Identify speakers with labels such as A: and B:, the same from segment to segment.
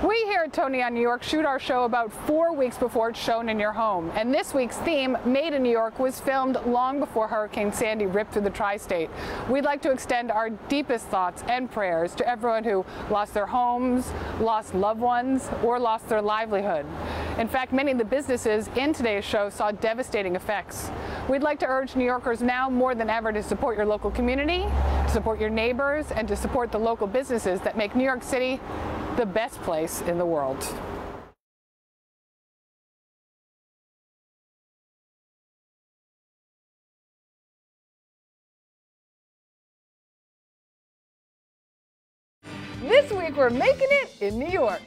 A: We here at Toni On New York shoot our show about 4 weeks before it's shown in your home. And this week's theme, Made in New York, was filmed long before Hurricane Sandy ripped through the tri-state. We'd like to extend our deepest thoughts and prayers to everyone who lost their homes, lost loved ones, or lost their livelihood. In fact, many of the businesses in today's show saw devastating effects. We'd like to urge New Yorkers now more than ever to support your local community, to support your neighbors, and to support the local businesses that make New York City the best place in the world. This week we're making it in New York.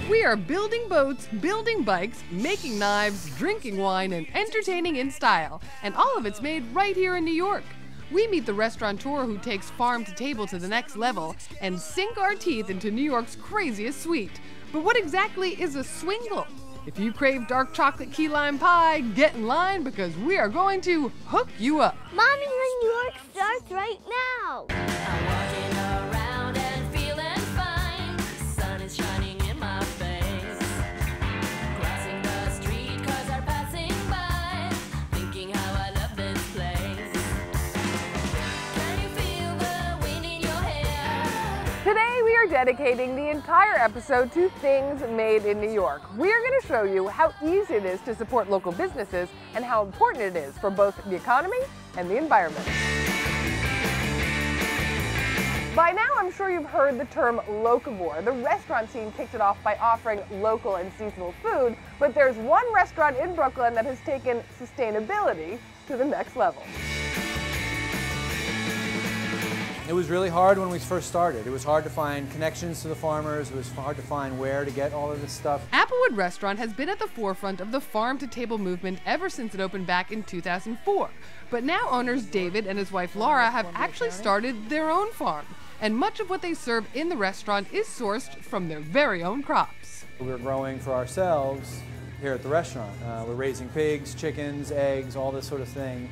B: We are building boats, building bikes, making knives, drinking wine, and entertaining in style. And all of it's made right here in New York. We meet the restaurateur who takes farm to table to the next level and sink our teeth into New York's craziest sweet. But what exactly is a swingle? If you crave dark chocolate key lime pie, get in line because we are going to hook you up.
C: Mommy in New York starts right now.
D: I'm walking around and feeling fine. The sun is shining in my face. Crossing the street, cars are passing by. Thinking how I love this place. Can you feel the wind in your hair?
A: Today we are dedicating the entire episode to things made in New York. We are going to show you how easy it is to support local businesses and how important it is for both the economy and the environment. By now, I'm sure you've heard the term locavore. The restaurant scene kicked it off by offering local and seasonal food, but there's one restaurant in Brooklyn that has taken sustainability to the next level.
E: It was really hard when we first started. It was hard to find connections to the farmers. It was hard to find where to get all of this stuff.
B: Applewood Restaurant has been at the forefront of the farm-to-table movement ever since it opened back in 2004. But now owners David and his wife Laura have actually started their own farm. And much of what they serve in the restaurant is sourced from their very own crops.
E: We're growing for ourselves here at the restaurant. We're raising pigs, chickens, eggs, all this sort of thing.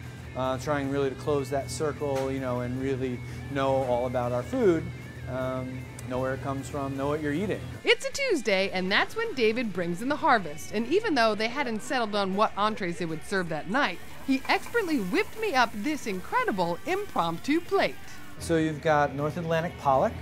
E: Trying really to close that circle, you know, and really know all about our food, know where it comes from, know what you're eating.
B: It's a Tuesday, and that's when David brings in the harvest. And even though they hadn't settled on what entrees they would serve that night, he expertly whipped me up this incredible impromptu plate.
E: So you've got North Atlantic pollock,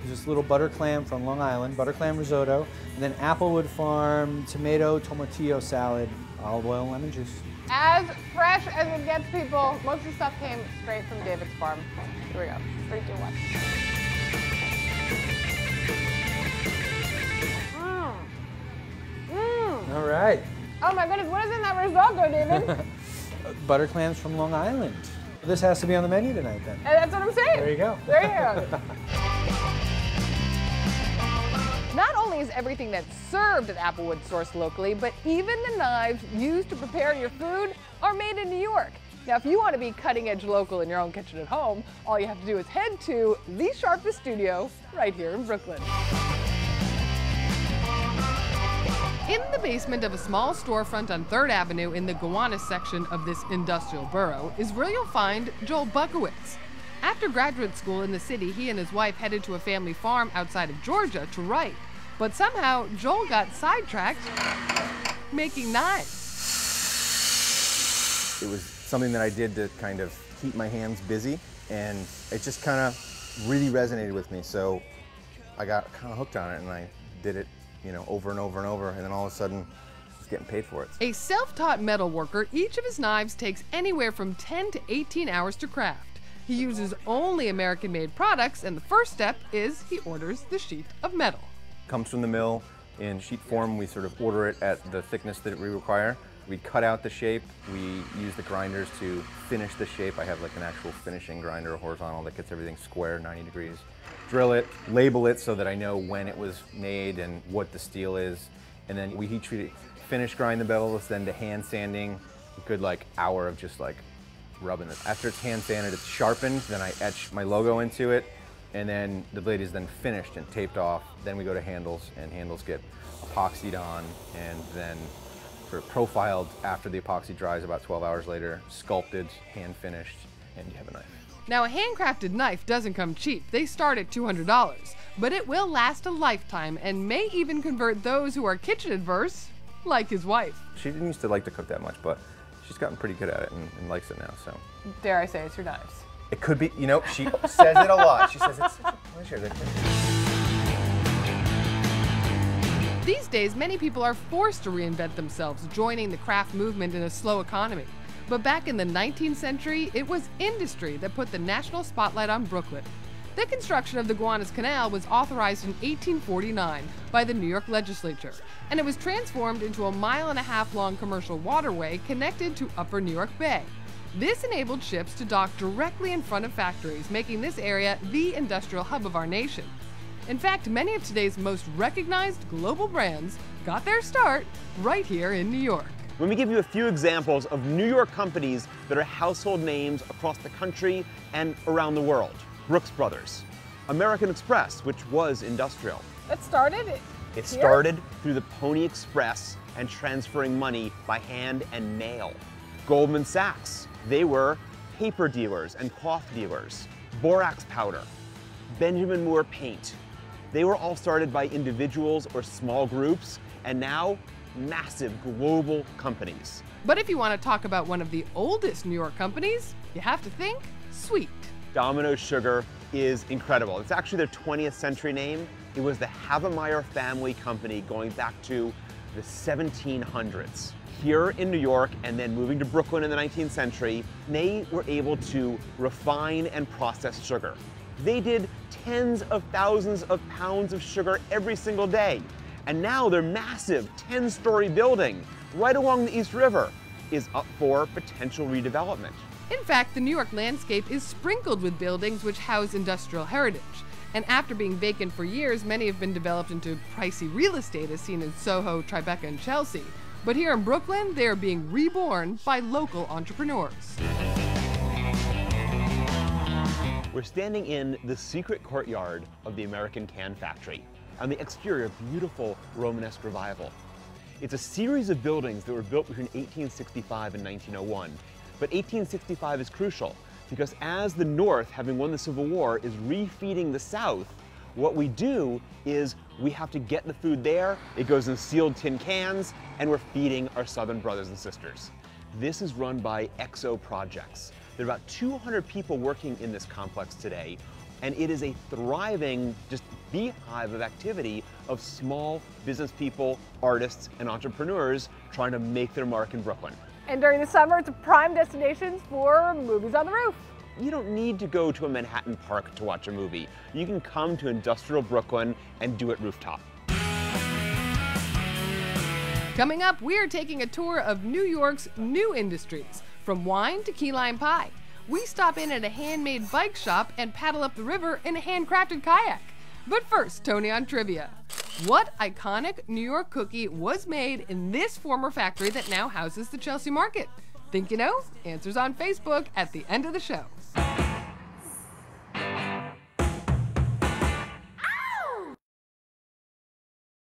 E: this little butter clam from Long Island, butter clam risotto, and then Applewood Farm tomato tomatillo salad, olive oil and lemon juice.
A: As fresh as it gets, people. Most of the stuff came straight from David's farm. Here we go. 3, 2, 1.
E: All right.
A: Oh my goodness, what is in that risotto, David?
E: Butter clams from Long Island. This has to be on the menu tonight then.
A: That's what I'm saying.
E: There you go.
A: There you go. Not only is everything that's served at Applewood sourced locally, but even the knives used to prepare your food are made in New York. Now, if you want to be cutting-edge local in your own kitchen at home, all you have to do is head to the Sharpest Studio right here in Brooklyn.
B: In the basement of a small storefront on 3rd Avenue in the Gowanus section of this industrial borough is where you'll find Joel Bukowitz. After graduate school in the city, he and his wife headed to a family farm outside of Georgia to write. But somehow, Joel got sidetracked making knives.
F: It was something that I did to kind of keep my hands busy, and it just kind of really resonated with me. So I got kind of hooked on it, and I did it, you know, over and over and over, and then all of a sudden, I was getting paid for it.
B: A self-taught metal worker, each of his knives takes anywhere from 10 to 18 hours to craft. He uses only American-made products, and the first step is he orders the sheet of metal.
F: Comes from the mill in sheet form. We sort of order it at the thickness that we require. We cut out the shape. We use the grinders to finish the shape. I have like an actual finishing grinder, horizontal, that gets everything square, 90 degrees. Drill it, label it so that I know when it was made and what the steel is. And then we heat treat it, finish grind the metals, then to hand sanding, a good like hour of just like rubbing it. After it's hand sanded, it's sharpened, then I etch my logo into it, and then the blade is then finished and taped off. Then we go to handles, and handles get epoxied on, and then sort of profiled after the epoxy dries about 12 hours later, sculpted, hand finished, and you have a knife.
B: Now, a handcrafted knife doesn't come cheap. They start at $200. but it will last a lifetime and may even convert those who are kitchen adverse, like his wife.
F: She didn't used to like to cook that much, but she's gotten pretty good at it and likes it now, so.
A: Dare I say it's your knives?
F: It could be, you know, she says it a lot. She says it's such a pleasure.
B: These days, many people are forced to reinvent themselves, joining the craft movement in a slow economy. But back in the 19th century, it was industry that put the national spotlight on Brooklyn. The construction of the Gowanus Canal was authorized in 1849 by the New York legislature, and it was transformed into a 1.5-mile long commercial waterway connected to Upper New York Bay. This enabled ships to dock directly in front of factories, making this area the industrial hub of our nation. In fact, many of today's most recognized global brands got their start right here in New York.
G: Let me give you a few examples of New York companies that are household names across the country and around the world. Brooks Brothers, American Express, which was industrial.
A: That started
G: It
A: here?
G: started through the Pony Express and transferring money by hand and mail. Goldman Sachs, they were paper dealers and cloth dealers. Borax powder, Benjamin Moore paint. They were all started by individuals or small groups, and now massive global companies.
B: But if you want to talk about one of the oldest New York companies, you have to think sweet.
G: Domino's Sugar is incredible. It's actually their 20th century name. It was the Havemeyer family company going back to the 1700s. Here in New York and then moving to Brooklyn in the 19th century, they were able to refine and process sugar. They did tens of thousands of pounds of sugar every single day. And now their massive 10-story building right along the East River is up for potential redevelopment.
B: In fact, the New York landscape is sprinkled with buildings which house industrial heritage. And after being vacant for years, many have been developed into pricey real estate as seen in Soho, Tribeca, and Chelsea. But here in Brooklyn, they are being reborn by local entrepreneurs.
G: We're standing in the secret courtyard of the American Can Factory. On the exterior, beautiful Romanesque revival. It's a series of buildings that were built between 1865 and 1901. But 1865 is crucial because as the North, having won the Civil War, is refeeding the South, what we do is we have to get the food there, it goes in sealed tin cans, and we're feeding our Southern brothers and sisters. This is run by EXO Projects. There are about 200 people working in this complex today, and it is a thriving, just beehive of activity of small business people, artists, and entrepreneurs trying to make their mark in Brooklyn.
A: And during the summer, it's a prime destination for movies on the roof.
G: You don't need to go to a Manhattan park to watch a movie. You can come to industrial Brooklyn and do it rooftop.
B: Coming up, we are taking a tour of New York's new industries, from wine to key lime pie. We stop in at a handmade bike shop and paddle up the river in a handcrafted kayak. But first, Toni on Trivia. What iconic New York cookie was made in this former factory that now houses the Chelsea Market? Think you know? Answers on Facebook at the end of the show.